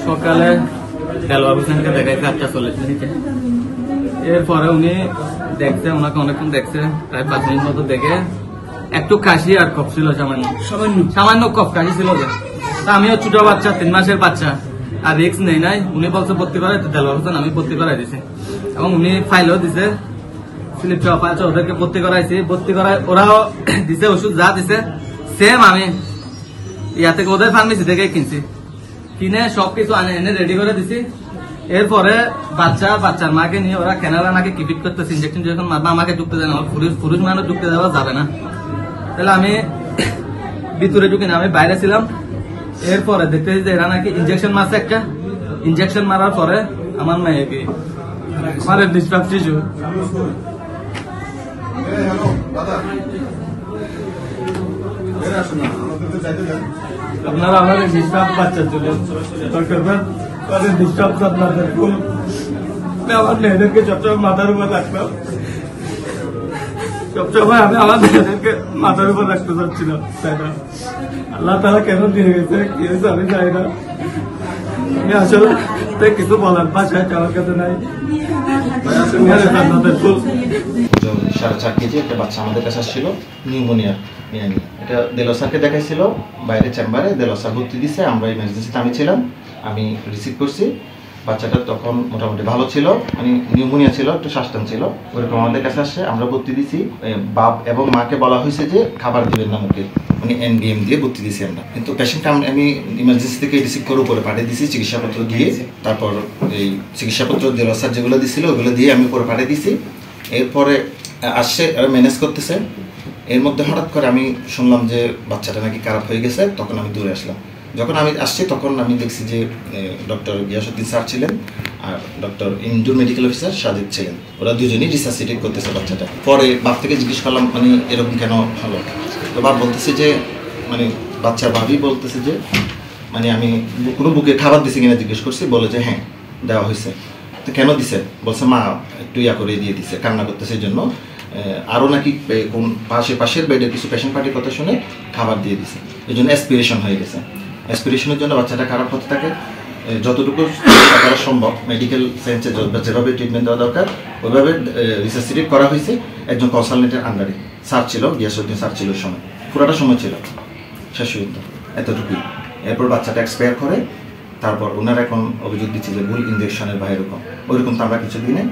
সকালে দেলোয়ার হোসেনকে দেখাইছে 8:40 এরপরে উনি দেখছে, ওনাকে অনেকক্ষণ দেখছে, প্রায় 5 মিনিট মতো দেখে একটু কাশি আর কফ ছিল, সামান্য কফ কাশি ছিল। আমিও ছোট বাচ্চা, 3 মাসের বাচ্চা, আর রিক্স নেই নাই। উনি বলছে ভর্তি করাই, দেলোয়ার হোসেন আমি ভর্তি করাই দিছি এবং উনি ফাইলও দিছে, স্লিপ চাপা আছে, ওদেরকে ভর্তি করাইছি। ভর্তি করাই ওরাও দিছে ওষুধ, যা দিছে সেম আমি ইয়া থেকে ওদের ফার্মেসি থেকে কিনছি, কিনে সবকিছু এনে রেডি করে দিছি। এরপরে বাচ্চার মাকে নিয়ে ওরা কেনারা নাকি কিপিট করতেছে, ইঞ্জেকশন যখন মারবা আমাকে ঢুকতে দেয় না, পুরুষ মানুষ ঢুকতে দেওয়া যাবে না। তাহলে আমি ভিতরে ঢুকি না, আমি বাইরে ছিলাম। এরপরে দেখতেছি যে এরা নাকি ইঞ্জেকশন মারছে একটা, ইঞ্জেকশন মারার পরে আমার মেয়েকে আমার ডিস্টার্ব শিশু আপনারা আমাদের ডিস্টার্ব বাচ্চার জন্য করবেন, ডিস্টার্ব আপনাদের আমার মেয়েদেরকে সবসময় মাথার উপর রাখলাম, সবসময় আমি আমার মেয়েদেরকে মাথার উপর রাখতে চাচ্ছিলাম। তাই না, আল্লাহ তারা কেন দিয়ে গেছে কি হয়েছে আমি চাই না। আমি আসলে কিছু বলার ভাষায় আমার কাছে নাই। 4.5 কেজি একটা বাচ্চা আমাদের কাছে আসছিল নিউমোনিয়া নিয়ে। এটা দেলোয়ার স্যারকে দেখাইছিল বাইরে চেম্বারে, দেলোয়ার স্যার ভর্তি দিচ্ছে, আমরা ইমার্জেন্সিতে আমি ছিলাম, আমি রিসিভ করছি। বাচ্চাটা তখন মোটামুটি ভালো ছিল, মানে নিউমোনিয়া ছিল, একটু শ্বাসটান ছিল, ওইরকম আমাদের কাছে আসছে, আমরা ভর্তি দিছি। বাপ এবং মাকে বলা হয়েছে যে খাবার দিবেন না মুখে, মানে এনবিএম দিয়ে ভর্তি দিছি আমরা। কিন্তু পেশেন্টটা আমি ইমার্জেন্সি থেকে রিসিভ করে উপরে পাঠিয়ে দিছি চিকিৎসাপত্র দিয়ে। তারপর এই চিকিৎসাপত্র দেলোয়ার স্যার যেগুলো দিছিল ওগুলো দিয়ে আমি উপরে পাঠিয়ে দিছি। এরপরে আসছে, ম্যানেজ করতেছে। এর মধ্যে হঠাৎ করে আমি শুনলাম যে বাচ্চাটা নাকি খারাপ হয়ে গেছে। তখন আমি দূরে আসলাম। যখন আমি আসছি তখন আমি দেখছি যে ডক্টর গিয়াসউদ্দিন স্যার ছিলেন আর ডক্টর ইন্দুর মেডিকেল অফিসার সাজিদ ছিলেন, ওরা দুজনেই রিসার্সিটেট করতেছে বাচ্চাটা। পরে বাপ থেকে জিজ্ঞেস করলাম মানে এরকম কেন হলো, তো বাপ বলতেছে যে মানে বাচ্চার ভাবি বলতেছে যে মানে আমি কোনো বুকে খাবার দিছি কিনা জিজ্ঞেস করছি, বলে যে হ্যাঁ দেওয়া হয়েছে। তো কেন দিছে, বলছে মা একটু ইয়া করে দিয়ে দিছে, কান্না করতেছে এই জন্য। আরও নাকি কোন পাশের বেডের কিছু পেশেন্ট পার্টির কথা শুনে খাবার দিয়ে দিছে, এই জন্য অ্যাসপিরেশন হয়ে গেছে। অ্যাসপিরেশনের জন্য বাচ্চাটা খারাপ হতে থাকে। যতটুকু করা সম্ভব মেডিকেল সায়েন্সে যেভাবে ট্রিটমেন্ট দেওয়া দরকার ওইভাবে রিসার্সিটেট করা হয়েছে। একজন কনসালটেন্টের আন্ডারে স্যার ছিল, গিয়াসউদ্দিন স্যার ছিল, সময় পুরোটা সময় ছিল, শেষ পর্যন্ত এতটুকুই। এরপর বাচ্চাটা এক্সপায়ার করে। তারপর ওনারা এখন অভিযোগ দিচ্ছে যে ভুল ইঞ্জেকশনের বা এরকম, ওইরকম তো আমরা কিছু দিই নাই।